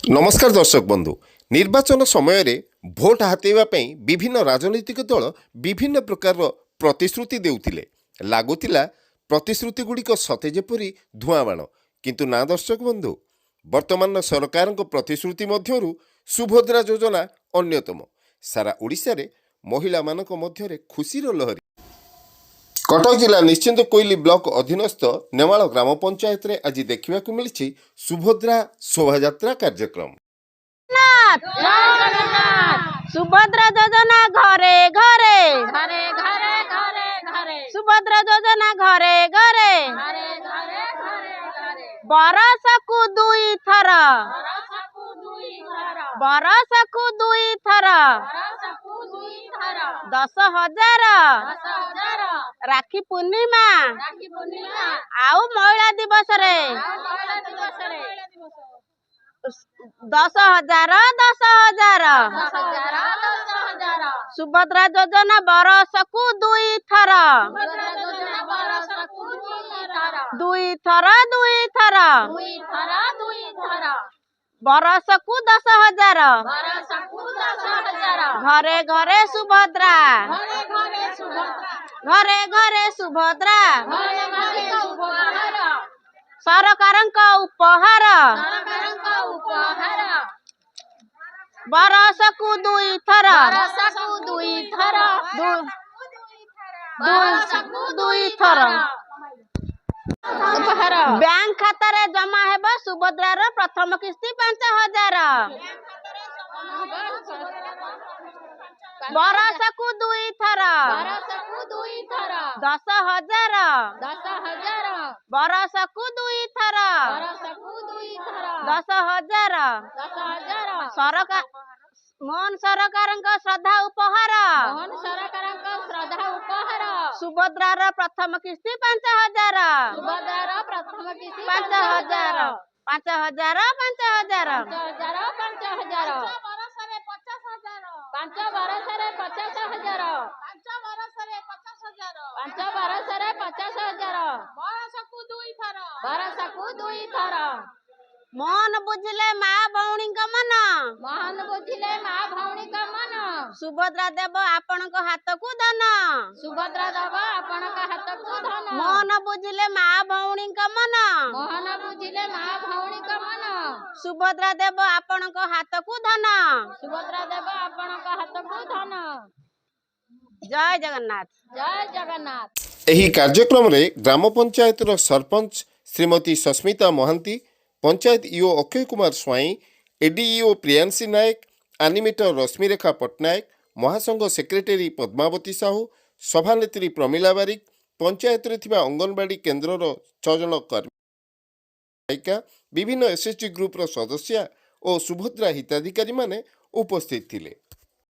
नमस्कार दर्शक बंधु निर्वाचन समय रे भोट हातेवा पई विभिन्न राजनीतिक दल विभिन्न प्रकार प्रतिश्रुति देउथिले लागुतिला प्रतिश्रुति गुड़िक सते जेपरी धुआं बाण किंतु ना दर्शक बंधु वर्तमान सरकार प्रतिश्रुति मध्यरु सुभद्रा योजना अन्यतम सारा ओडिशा रे महिला मानक मध्यरे खुशीर लहरी कटक जिला निश्चिंत कोइली ब्लॉक अधीनस्थ नेमाल ग्राम पंचायत रे आज देखा मिली सुभद्रा शोभायात्रा कार्यक्रम। सुभद्रा योजना घरे घरे घरे घरे घरे घरे सुभद्रा योजना घरे घरे बरसकु दुई थर बरसकु दुई थर 10,000 राखी पूर्णिमा आउ महिला दिवस रे 10,000 सुभद्रा योजना बरसकु दुई थर बरसकु 10,000 घरे घरे सुभद्रा घरे घरे सुभद्रा सरकारଙ୍କ उपहार बरसकु दुई थर बैंक खाता रे जमा हेबा सुभद्रार प्रथम किस्ती 5,000 बरसकु दुई थर 10,000 बरसकु दुई थर 10,000 सरकार मोहन सरकारଙ୍କ श्रद्धा उपहार सुभद्रार प्रथम किस्ती 5,000 5,000 मोहन बुझिले मा भौणी मन सुभद्रा देव आपणक हाथ को धन मोहन बुझिले मा भौणी मन सुभद्रा देव आपणक हाथ को धन जय जगन्नाथ। एही कार्यक्रम रे ग्राम पंचायत रो सरपंच श्रीमती सस्मिता महांती पंचायत ईओ अक्षय कुमार स्वाई एडीईओ प्रियांशी नायक एनिमेटर रश्मिरेखा पट्टनायक महासंघ सेक्रेटरी पद्मावती साहू सभानेत्री प्रमिला बारिक पंचायत रे थिबा अंगनवाड़ी केन्द्र 6 जन कर्मी विभिन्न एसएचजी ग्रुप रो सदस्य और सुभद्रा हिताधिकारी माने उपस्थित थिले।